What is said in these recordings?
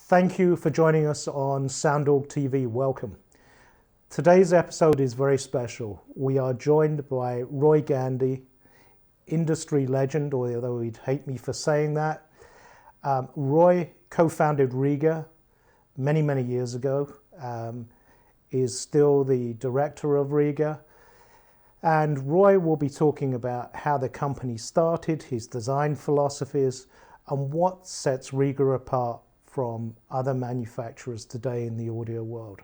Thank you for joining us on SoundOrg TV. Welcome. Today's episode is very special. We are joined by Roy Gandy, industry legend, although he'd hate me for saying that. Roy co-founded Rega many, many years ago, is still the director of Rega. And Roy will be talking about how the company started, his design philosophies, and what sets Rega apart from other manufacturers today in the audio world.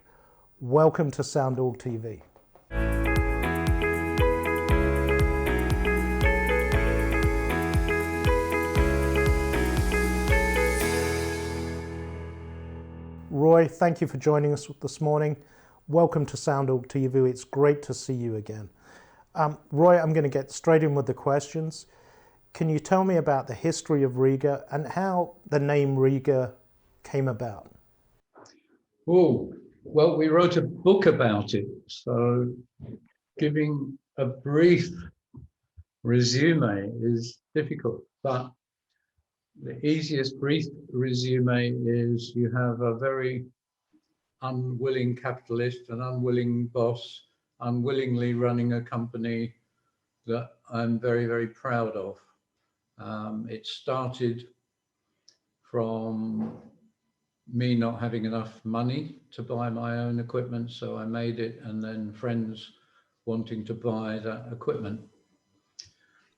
Welcome to SoundOrg TV. Roy, thank you for joining us this morning. Welcome to SoundOrg TV. It's great to see you again. Roy, I'm going to get straight in with the questions. Can you tell me about the history of Rega and how the name Rega came about? Oh, well, we wrote a book about it, so giving a brief resume is difficult, but the easiest brief resume is you have a very unwilling capitalist, an unwilling boss, unwillingly running a company that I'm very, very proud of. It started from me not having enough money to buy my own equipment, so I made it, and then friends wanting to buy that equipment.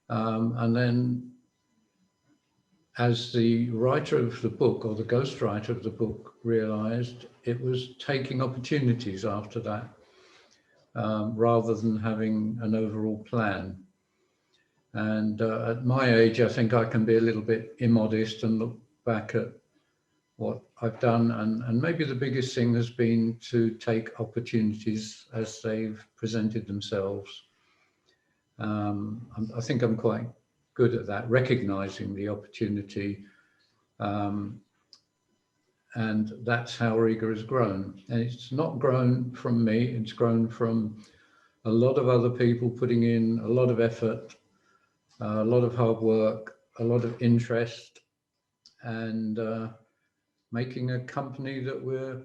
And then as the writer of the book, or the ghostwriter of the book, realized, it was taking opportunities after that, rather than having an overall plan. And at my age, I think I can be a little bit immodest and look back at what I've done, and maybe the biggest thing has been to take opportunities as they've presented themselves. I think I'm quite good at that, recognizing the opportunity, and that's how Rega has grown. And it's not grown from me, it's grown from a lot of other people putting in a lot of effort, a lot of hard work, a lot of interest, and making a company that we're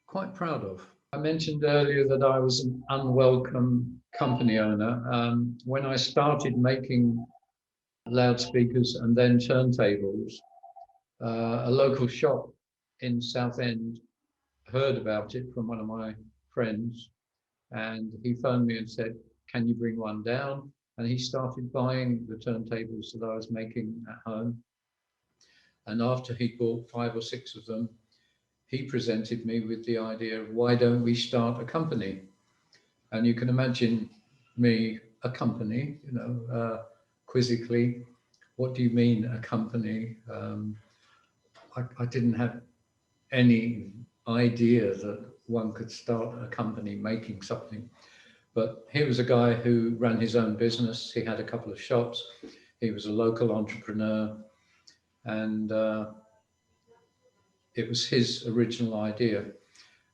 quite proud of. I mentioned earlier that I was an unwelcome company owner. When I started making loudspeakers and then turntables, a local shop in Southend heard about it from one of my friends, and he phoned me and said, "Can you bring one down?" And he started buying the turntables that I was making at home. And after he bought 5 or 6 of them, he presented me with the idea of, why don't we start a company? And you can imagine me, a company, quizzically, what do you mean a company? I didn't have any idea that one could start a company making something. But here was a guy who ran his own business. He had a couple of shops. He was a local entrepreneur. And it was his original idea.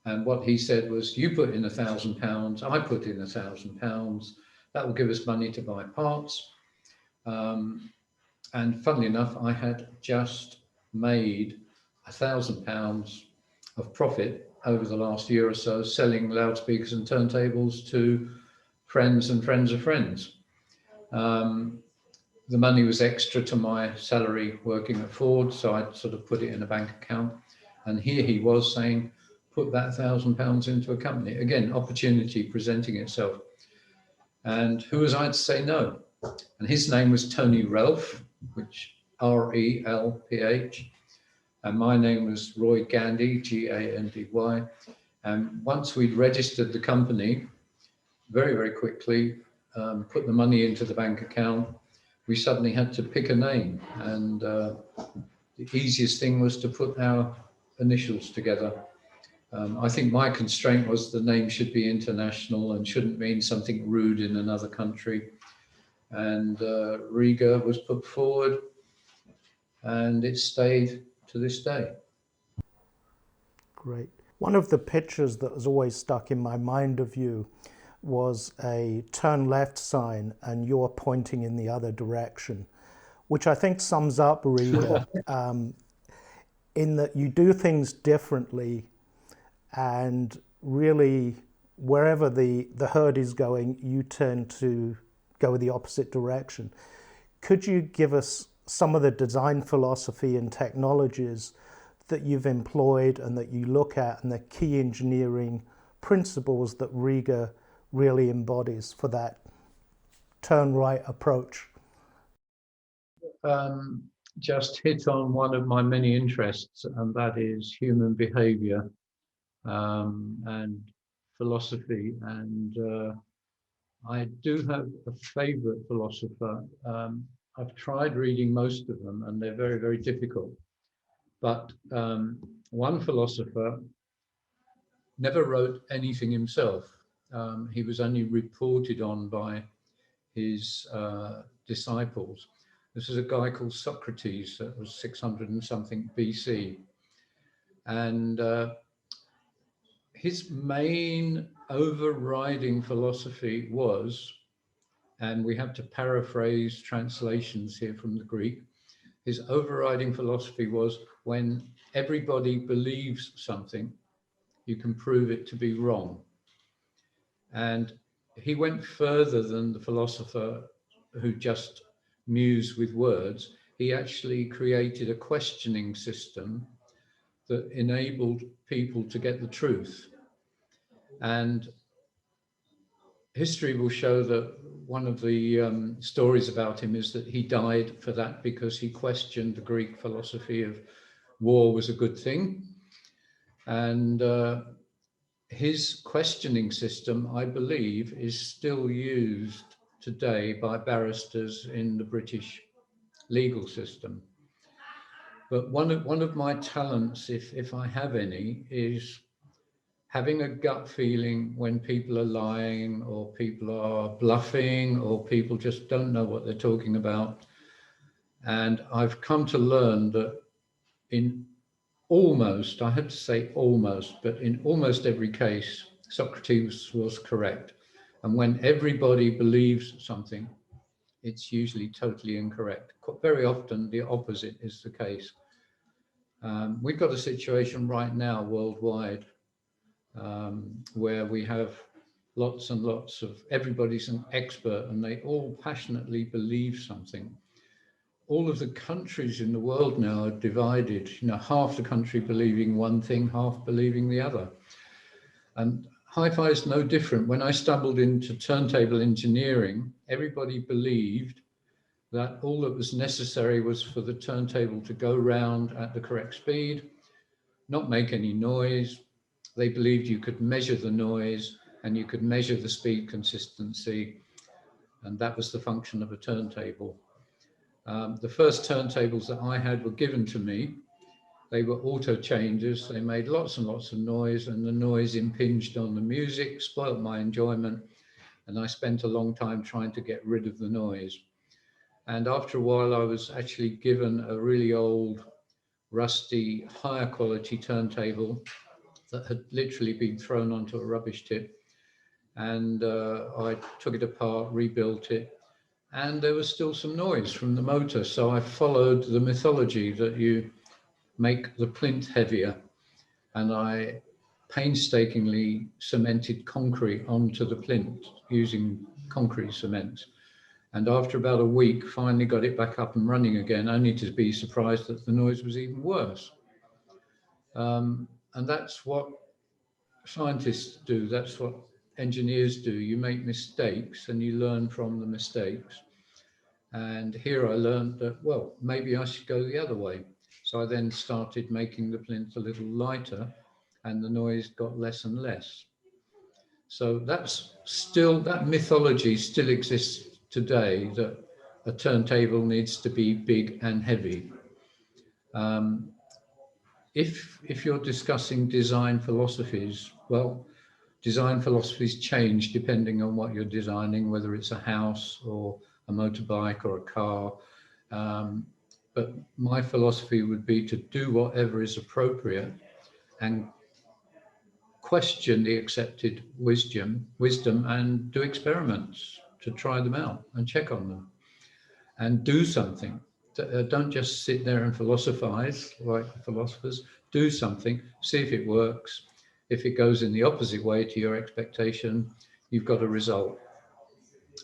And what he said was, you put in £1,000, I put in £1,000. That will give us money to buy parts. And funnily enough, I had just made £1,000 of profit over the last year or so, selling loudspeakers and turntables to friends and friends of friends. The money was extra to my salary working at Ford, so I'd sort of put it in a bank account. And here he was saying, put that £1,000 into a company. Again, opportunity presenting itself. And who was I to say no? And his name was Tony Relph, which R-E-L-P-H. And my name was Roy Gandy, G-A-N-D-Y. And once we'd registered the company, very, very quickly, put the money into the bank account, we suddenly had to pick a name. And the easiest thing was to put our initials together. I think my constraint was the name should be international and shouldn't mean something rude in another country. And Rega was put forward, and it stayed to this day. Great. One of the pictures that was always stuck in my mind of you was a turn left sign, and you're pointing in the other direction, which I think sums up Rega. in that you do things differently, and really wherever the herd is going, you tend to go the opposite direction. Could you give us some of the design philosophy and technologies that you've employed and that you look at, and the key engineering principles that Rega really embodies for that turn right approach? Just hit on one of my many interests, and that is human behavior and philosophy. And I do have a favorite philosopher. I've tried reading most of them, and they're very, very difficult. But one philosopher never wrote anything himself. He was only reported on by his disciples. This is a guy called Socrates, that was 600 and something BC. And his main overriding philosophy was, and we have to paraphrase translations here from the Greek, his overriding philosophy was, when everybody believes something, you can prove it to be wrong. And he went further than the philosopher who just mused with words. He actually created a questioning system that enabled people to get the truth. And history will show that one of the stories about him is that he died for that, because he questioned the Greek philosophy of war was a good thing. And his questioning system, I believe, is still used today by barristers in the British legal system. But one of my talents, if I have any, is having a gut feeling when people are lying, or people are bluffing, or people just don't know what they're talking about. And I've come to learn that in almost, I have to say almost, but in almost every case, Socrates was correct. And when everybody believes something, it's usually totally incorrect. Very often the opposite is the case. We've got a situation right now worldwide where we have lots and lots of, everybody's an expert and they all passionately believe something. All of the countries in the world now are divided, half the country believing one thing, half believing the other. And hi-fi is no different. When I stumbled into turntable engineering, everybody believed that all that was necessary was for the turntable to go round at the correct speed, not make any noise. They believed you could measure the noise and you could measure the speed consistency, and that was the function of a turntable. The first turntables that I had were given to me. They were auto changers. They made lots and lots of noise, and the noise impinged on the music, spoiled my enjoyment, and I spent a long time trying to get rid of the noise. And after a while, I was actually given a really old, rusty, higher quality turntable that had literally been thrown onto a rubbish tip. And I took it apart, rebuilt it, and there was still some noise from the motor. So I followed the mythology that you make the plinth heavier, and I painstakingly cemented concrete onto the plinth using concrete cement. And after about a week, finally got it back up and running again, only to be surprised that the noise was even worse. And that's what scientists do. That's what engineers do. You make mistakes and you learn from the mistakes. And here I learned that, well, maybe I should go the other way. So I then started making the plinth a little lighter, and the noise got less and less. So that's still, that mythology still exists today, that a turntable needs to be big and heavy. If you're discussing design philosophies, well, design philosophies change depending on what you're designing, whether it's a house or a motorbike or a car. But my philosophy would be to do whatever is appropriate and question the accepted wisdom and do experiments to try them out and check on them and do something. Don't just sit there and philosophize like the philosophers. Do something, see if it works. If it goes in the opposite way to your expectation, you've got a result.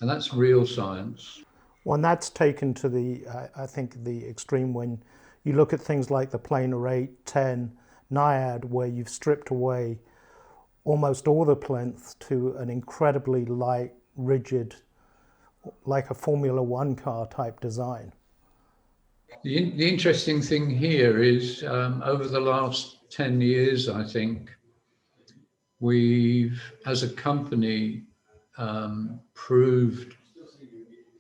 And that's real science. Well, and that's taken to the, I think, the extreme when you look at things like the planar 8, 10, Naiad, where you've stripped away almost all the plinth to an incredibly light, rigid, like a Formula One car type design. The interesting thing here is over the last 10 years, I think, we've, as a company, proved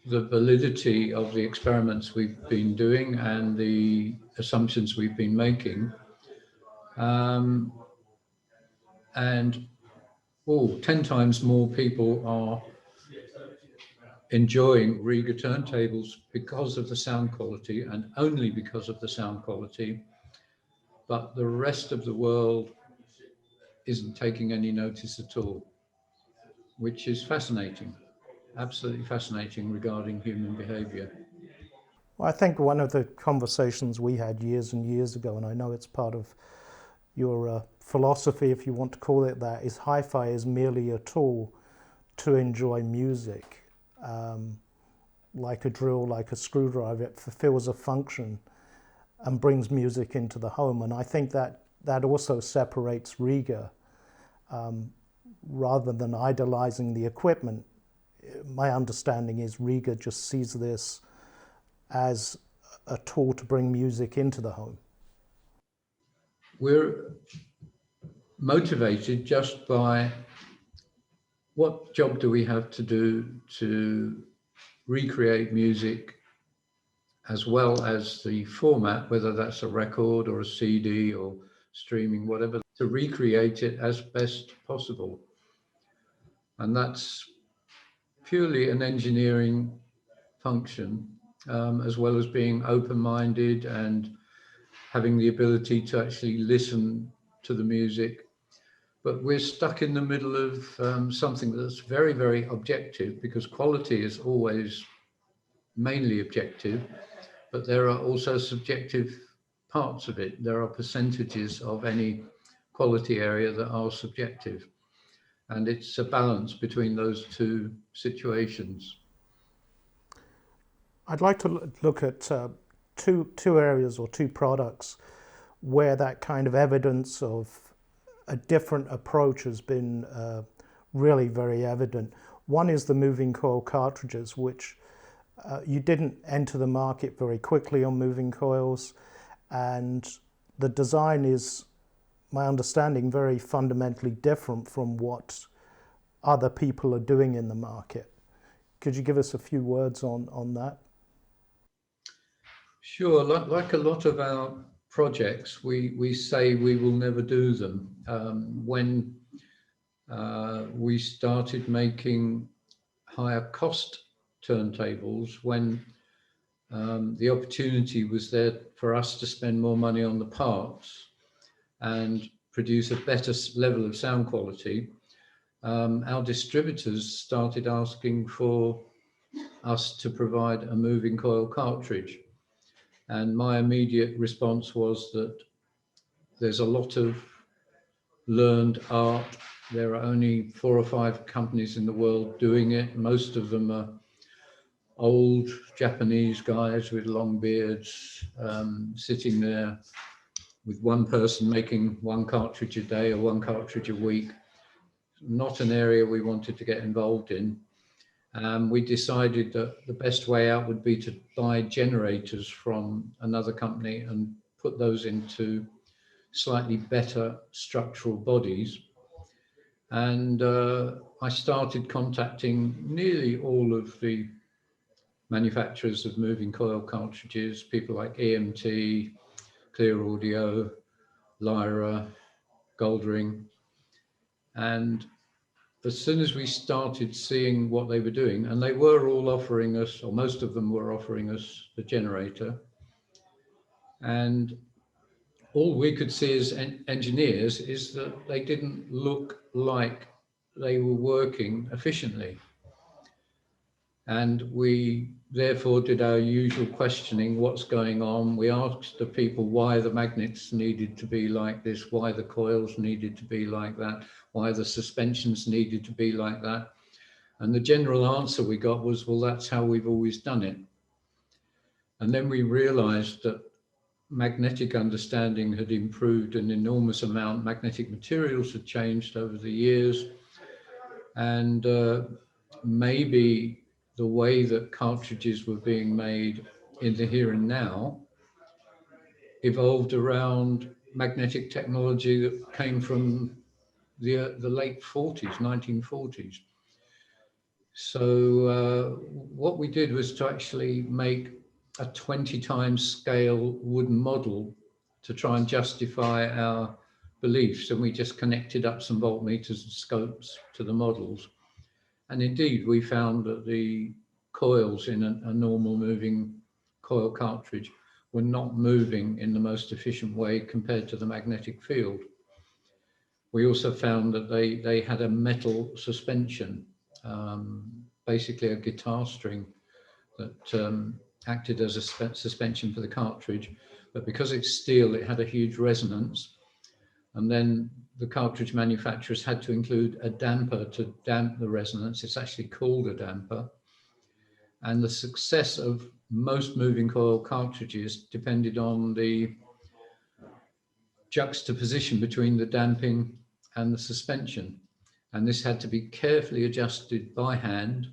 the validity of the experiments we've been doing and the assumptions we've been making. And 10 times more people are enjoying Rega turntables because of the sound quality and only because of the sound quality. But the rest of the world isn't taking any notice at all, which is fascinating, absolutely fascinating regarding human behavior. Well, I think one of the conversations we had years and years ago, and I know it's part of your philosophy, if you want to call it that, is hi-fi is merely a tool to enjoy music. Like a drill, like a screwdriver, it fulfills a function and brings music into the home. And I think that also separates Rega. Rather than idolizing the equipment, my understanding is Rega just sees this as a tool to bring music into the home. We're motivated just by what job do we have to do to recreate music as well as the format, whether that's a record or a CD or streaming, whatever, to recreate it as best possible. And that's purely an engineering function, as well as being open-minded and having the ability to actually listen to the music. But we're stuck in the middle of something that's very, very objective, because quality is always mainly objective, but there are also subjective parts of it. There are percentages of any quality area that are subjective. And it's a balance between those two situations. I'd like to look at two areas or two products where that kind of evidence of a different approach has been really very evident. One is the moving coil cartridges, which you didn't enter the market very quickly on moving coils, and the design is, my understanding, very fundamentally different from what other people are doing in the market. Could you give us a few words on that? Sure. Like a lot of our projects, we say we will never do them. When we started making higher cost turntables, when the opportunity was there for us to spend more money on the parts and produce a better level of sound quality, our distributors started asking for us to provide a moving coil cartridge. And my immediate response was that there's a lot of learned art. There are only 4 or 5 companies in the world doing it. Most of them are old Japanese guys with long beards, sitting there with one person making 1 cartridge a day or 1 cartridge a week. Not an area we wanted to get involved in. We decided that the best way out would be to buy generators from another company and put those into slightly better structural bodies. And I started contacting nearly all of the manufacturers of moving coil cartridges, people like EMT, Clear Audio, Lyra, Goldring. And as soon as we started seeing what they were doing, and they were all offering us, or most of them were offering us the generator, and all we could see as engineers is that they didn't look like they were working efficiently. And we therefore did our usual questioning, what's going on? We asked the people why the magnets needed to be like this, why the coils needed to be like that, why the suspensions needed to be like that. And the general answer we got was, well, that's how we've always done it. And then we realized that magnetic understanding had improved an enormous amount. Magnetic materials had changed over the years. And maybe the way that cartridges were being made in the here and now evolved around magnetic technology that came from the late 40s, 1940s. So what we did was to actually make a 20 times scale wooden model to try and justify our beliefs. And we just connected up some voltmeters and scopes to the models. And indeed, we found that the coils in a normal moving coil cartridge were not moving in the most efficient way compared to the magnetic field. We also found that they had a metal suspension, basically a guitar string that acted as a suspension for the cartridge. But because it's steel, it had a huge resonance. And then the cartridge manufacturers had to include a damper to damp the resonance. It's actually called a damper. And the success of most moving coil cartridges depended on the juxtaposition between the damping and the suspension. And this had to be carefully adjusted by hand.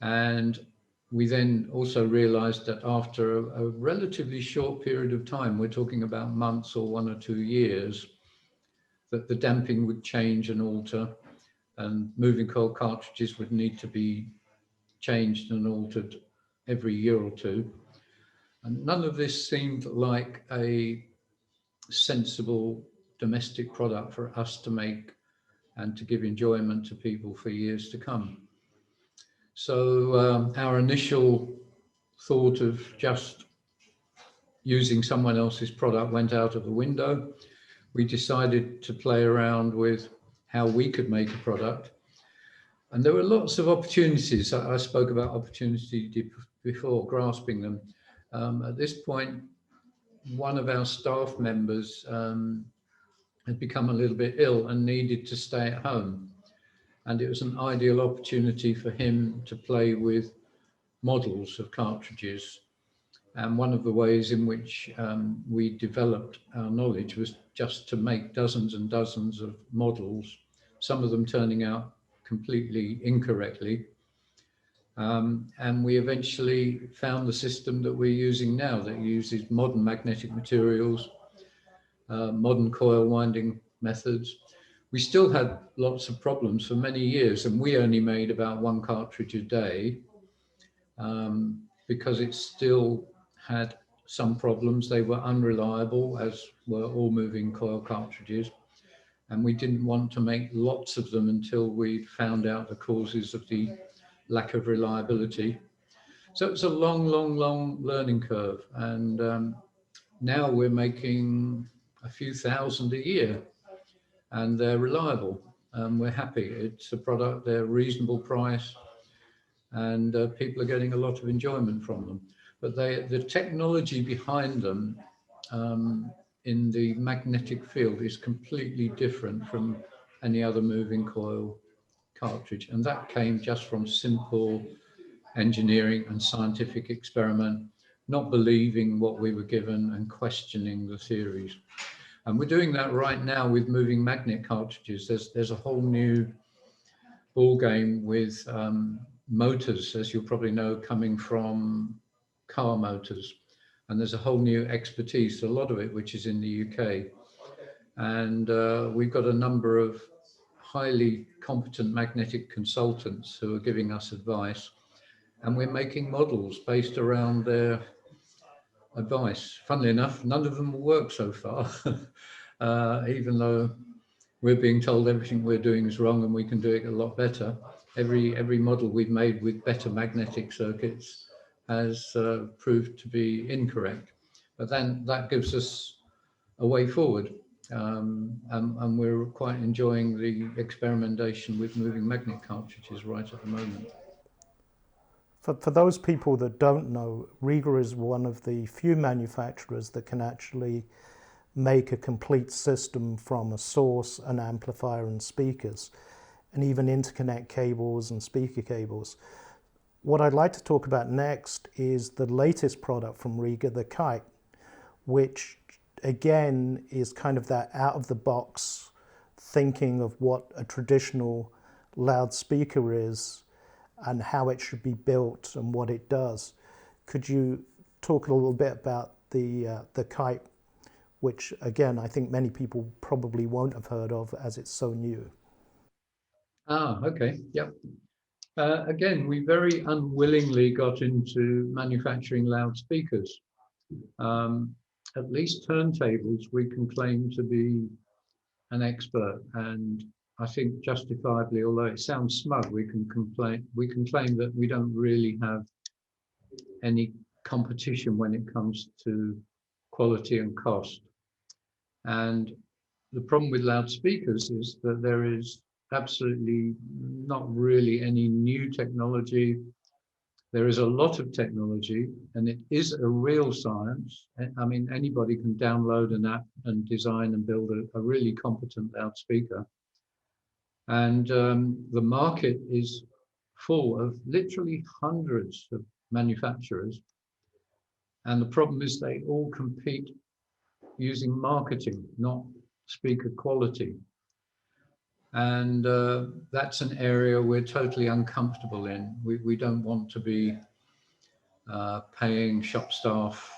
And we then also realized that after a relatively short period of time, we're talking about months or 1 or 2 years, that the damping would change and alter, and moving coil cartridges would need to be changed and altered every year or two. And none of this seemed like a sensible domestic product for us to make and to give enjoyment to people for years to come. So our initial thought of just using someone else's product went out of the window. We decided to play around with how we could make a product. And there were lots of opportunities. I spoke about opportunity before, grasping them. At this point, one of our staff members had become a little bit ill and needed to stay at home. And it was an ideal opportunity for him to play with models of cartridges. And one of the ways in which we developed our knowledge was just to make dozens and dozens of models, some of them turning out completely incorrectly. And we eventually found the system that we're using now that uses modern magnetic materials, modern coil winding methods. We still had lots of problems for many years, and we only made about 1 cartridge a day because it still had some problems. They were unreliable, as were all moving coil cartridges. And we didn't want to make lots of them until we found out the causes of the lack of reliability. So it's a long, long, long learning curve. And now we're making a few thousand a year, and they're reliable. We're happy. It's a product, they're reasonable price, and people are getting a lot of enjoyment from them. But the technology behind them in the magnetic field is completely different from any other moving coil cartridge. And that came just from simple engineering and scientific experiment, not believing what we were given and questioning the theories. And we're doing that right now with moving magnet cartridges. There's a whole new ball game with motors, as you'll probably know, coming from car motors. And there's a whole new expertise, a lot of it, which is in the UK. And we've got a number of highly competent magnetic consultants who are giving us advice. And we're making models based around their advice. Funnily enough, none of them will work so far, even though we're being told everything we're doing is wrong and we can do it a lot better. Every model we've made with better magnetic circuits has proved to be incorrect. But then that gives us a way forward. And we're quite enjoying the experimentation with moving magnet cartridges right at the moment. For those people that don't know, Rega is one of the few manufacturers that can actually make a complete system from a source, an amplifier and speakers, and even interconnect cables and speaker cables. What I'd like to talk about next is the latest product from Rega, the Kite, which again is kind of that out of the box thinking of what a traditional loudspeaker is and how it should be built and what it does. Could you talk a little bit about the Kite, which again I think many people probably won't have heard of as it's so new? Okay, yep. Again, we very unwillingly got into manufacturing loudspeakers. At least turntables, we can claim to be an expert, and I think justifiably, although it sounds smug, we can claim that we don't really have any competition when it comes to quality and cost. And the problem with loudspeakers is that there is absolutely not really any new technology. There is a lot of technology, and it is a real science. I mean, anybody can download an app and design and build a really competent loudspeaker. And the market is full of literally hundreds of manufacturers. And the problem is they all compete using marketing, not speaker quality. And that's an area we're totally uncomfortable in. We don't want to be paying shop staff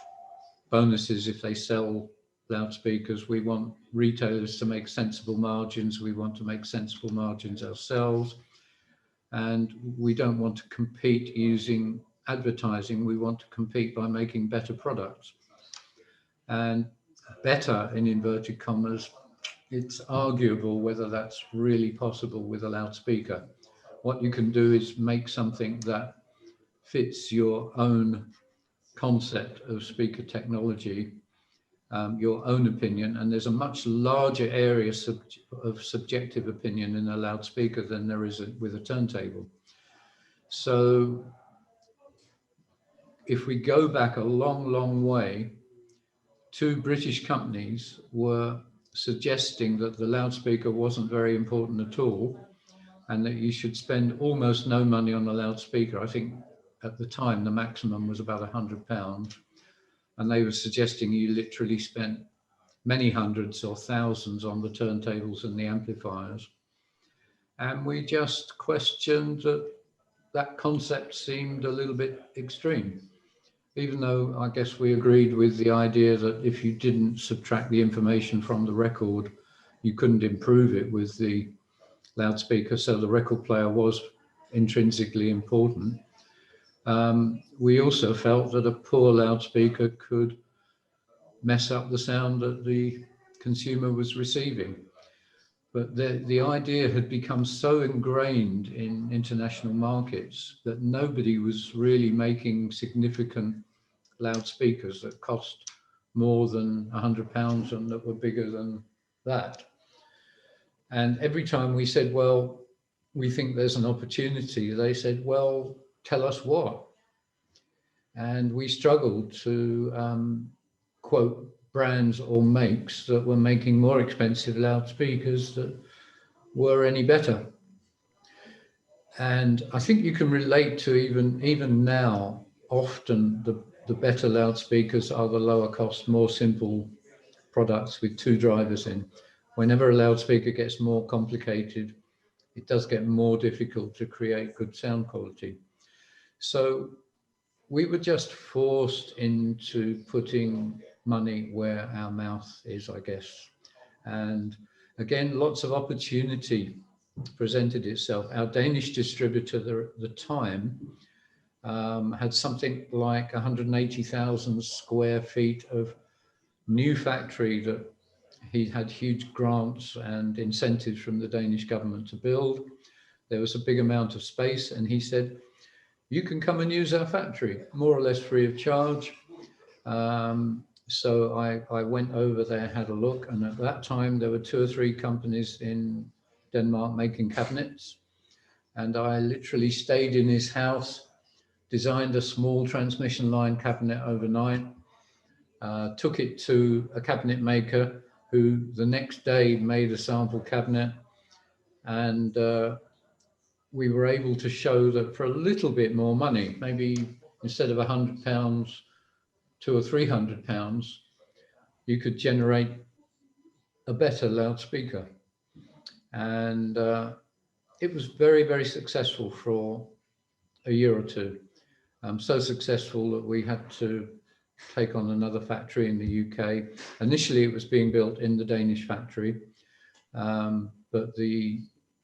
bonuses if they sell loudspeakers. We want retailers to make sensible margins. We want to make sensible margins ourselves. And we don't want to compete using advertising. We want to compete by making better products. And better, in inverted commas, it's arguable whether that's really possible with a loudspeaker. What you can do is make something that fits your own concept of speaker technology, your own opinion, and there's a much larger area of subjective opinion in a loudspeaker than there is with a turntable. So if we go back a long, long way, two British companies were suggesting that the loudspeaker wasn't very important at all and that you should spend almost no money on a loudspeaker. I think at the time the maximum was about £100, and they were suggesting you literally spent many hundreds or thousands on the turntables and the amplifiers. And we just questioned that concept seemed a little bit extreme, even though I guess we agreed with the idea that if you didn't subtract the information from the record, you couldn't improve it with the loudspeaker, so the record player was intrinsically important. We also felt that a poor loudspeaker could mess up the sound that the consumer was receiving. But the idea had become so ingrained in international markets that nobody was really making significant loudspeakers that cost more than £100 and that were bigger than that. And every time we said, well, we think there's an opportunity, they said, well, tell us what. And we struggled to quote brands or makes that were making more expensive loudspeakers that were any better. And I think you can relate to even now, often the better loudspeakers are the lower cost, more simple products with two drivers in. Whenever a loudspeaker gets more complicated, it does get more difficult to create good sound quality. So we were just forced into putting money where our mouth is, I guess. And again, lots of opportunity presented itself. Our Danish distributor at the time had something like 180,000 square feet of new factory that he had huge grants and incentives from the Danish government to build. There was a big amount of space, and he said, you can come and use our factory, more or less free of charge. So I went over there, had a look, and at that time there were 2 or 3 companies in Denmark making cabinets. And I literally stayed in his house, designed a small transmission line cabinet overnight, took it to a cabinet maker who the next day made a sample cabinet, and we were able to show that for a little bit more money, maybe instead of £100, £200 or £300, you could generate a better loudspeaker. And it was very, very successful for a year or two. So successful that we had to take on another factory in the UK. Initially, it was being built in the Danish factory, but the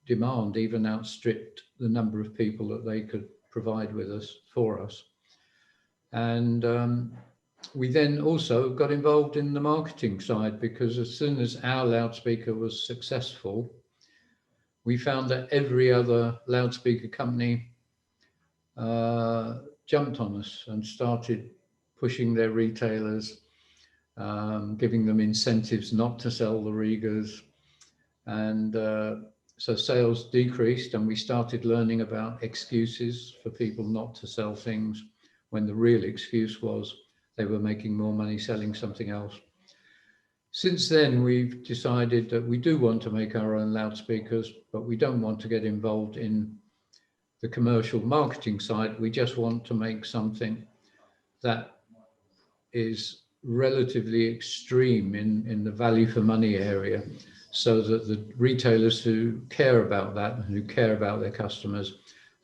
demand even outstripped the number of people that they could provide with us, for us. And we then also got involved in the marketing side, because as soon as our loudspeaker was successful, we found that every other loudspeaker company jumped on us and started pushing their retailers, giving them incentives not to sell the Regas. And so sales decreased, and we started learning about excuses for people not to sell things, when the real excuse was they were making more money selling something else. Since then, we've decided that we do want to make our own loudspeakers, but we don't want to get involved in the commercial marketing side. We just want to make something that is relatively extreme in the value for money area, so that the retailers who care about that and who care about their customers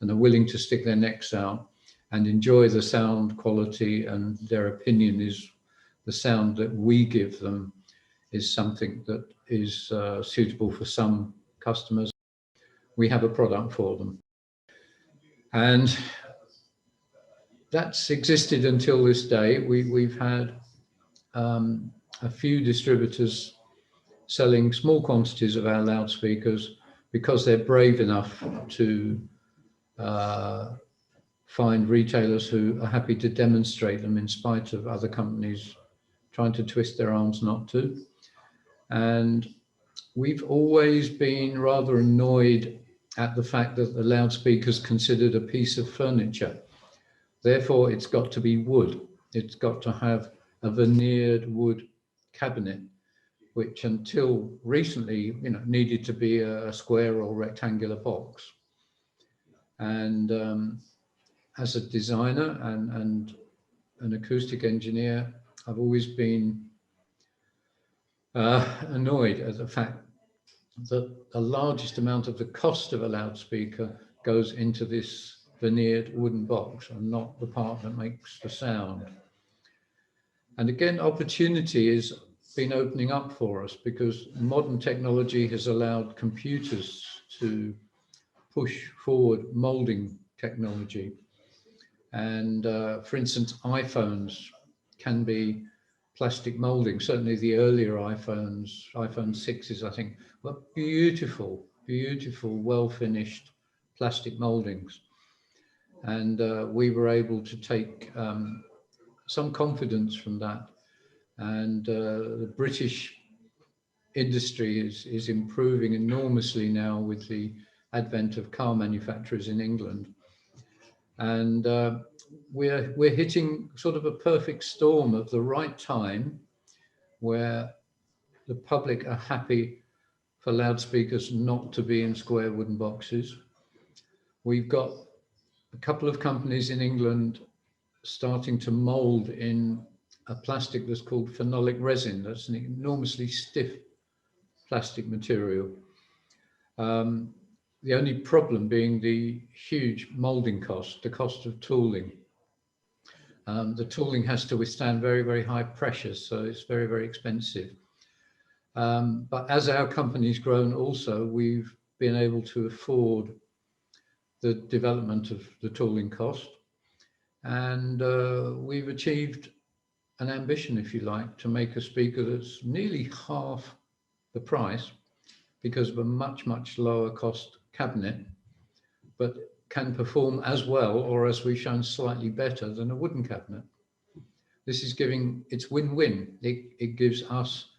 and are willing to stick their necks out and enjoy the sound quality, and their opinion is the sound that we give them is something that is suitable for some customers, we have a product for them. And that's existed until this day. We've had a few distributors selling small quantities of our loudspeakers because they're brave enough to find retailers who are happy to demonstrate them in spite of other companies trying to twist their arms not to. And we've always been rather annoyed at the fact that the loudspeaker is considered a piece of furniture. Therefore, it's got to be wood. It's got to have a veneered wood cabinet, which until recently, needed to be a square or rectangular box. And as a designer and an acoustic engineer, I've always been annoyed at the fact that the largest amount of the cost of a loudspeaker goes into this veneered wooden box and not the part that makes the sound. And again, opportunity has been opening up for us, because modern technology has allowed computers to push forward molding technology. And for instance, iPhones can be plastic molding. Certainly the earlier iPhones, iPhone 6s, I think, were beautiful, beautiful, well-finished plastic moldings. And we were able to take some confidence from that. And the British industry is improving enormously now with the advent of car manufacturers in England. And we're hitting sort of a perfect storm of the right time, where the public are happy for loudspeakers not to be in square wooden boxes. We've got a couple of companies in England starting to mold in a plastic that's called phenolic resin. That's an enormously stiff plastic material. The only problem being the huge molding cost, the cost of tooling. The tooling has to withstand very, very high pressures, so it's very, very expensive. But as our company's grown also, we've been able to afford the development of the tooling cost. And we've achieved an ambition, if you like, to make a speaker that's nearly half the price, because of a much, much lower cost cabinet, but can perform as well, or as we've shown, slightly better than a wooden cabinet. This is it's win-win. It gives us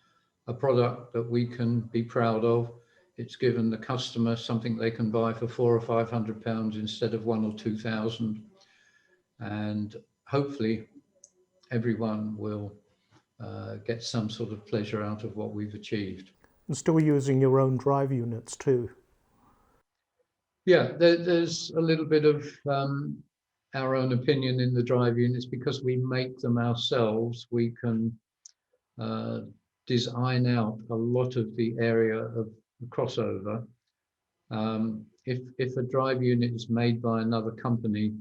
a product that we can be proud of. It's given the customer something they can buy for £400 or £500 instead of £1,000 or £2,000. and hopefully everyone will get some sort of pleasure out of what we've achieved. And still using your own drive units too? Yeah, there's a little bit of our own opinion in the drive units. Because we make them ourselves, we can design out a lot of the area of the crossover. If a drive unit is made by another company,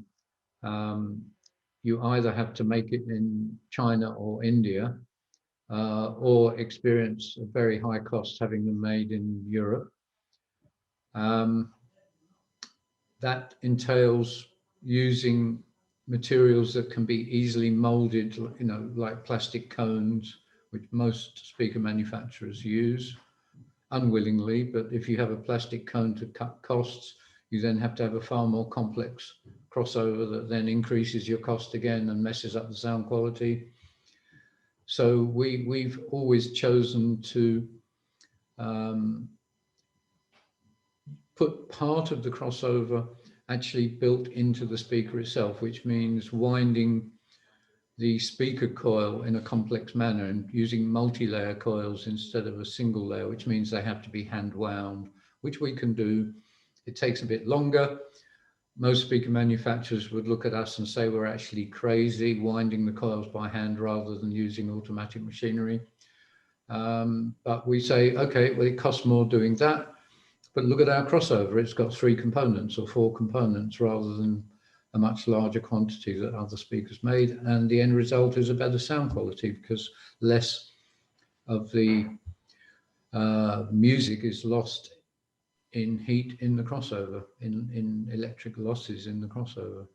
you either have to make it in China or India, or experience a very high cost having them made in Europe. That entails using materials that can be easily molded, you know, like plastic cones, which most speaker manufacturers use unwillingly. But if you have a plastic cone to cut costs, you then have to have a far more complex crossover that then increases your cost again and messes up the sound quality. So we've always chosen to put part of the crossover actually built into the speaker itself, which means winding the speaker coil in a complex manner and using multi-layer coils instead of a single layer, which means they have to be hand wound, which we can do. It takes a bit longer. Most speaker manufacturers would look at us and say we're actually crazy winding the coils by hand rather than using automatic machinery. But we say, okay, well, it costs more doing that. But look at our crossover. It's got 3 components or 4 components rather than a much larger quantity that other speakers made. And the end result is a better sound quality because less of the music is lost in heat in the crossover, in electric losses in the crossover.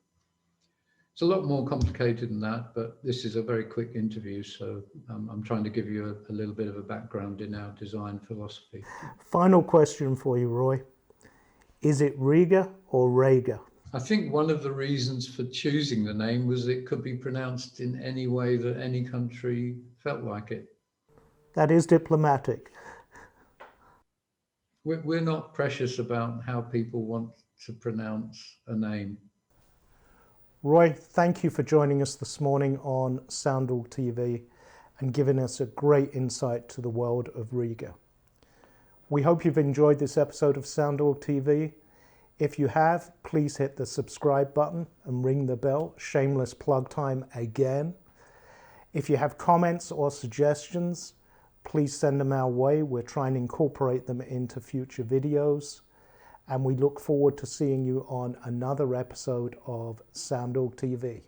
It's a lot more complicated than that, but this is a very quick interview, so I'm trying to give you a little bit of a background in our design philosophy. Final question for you, Roy. Is it Rega or Rega? I think one of the reasons for choosing the name was it could be pronounced in any way that any country felt like it. That is diplomatic. We're not precious about how people want to pronounce a name. Roy, thank you for joining us this morning on SoundOrg TV and giving us a great insight to the world of Rega. We hope you've enjoyed this episode of SoundOrg TV. If you have, please hit the subscribe button and ring the bell. Shameless plug time again. If you have comments or suggestions, please send them our way. We're trying to incorporate them into future videos. And we look forward to seeing you on another episode of SoundOrg TV.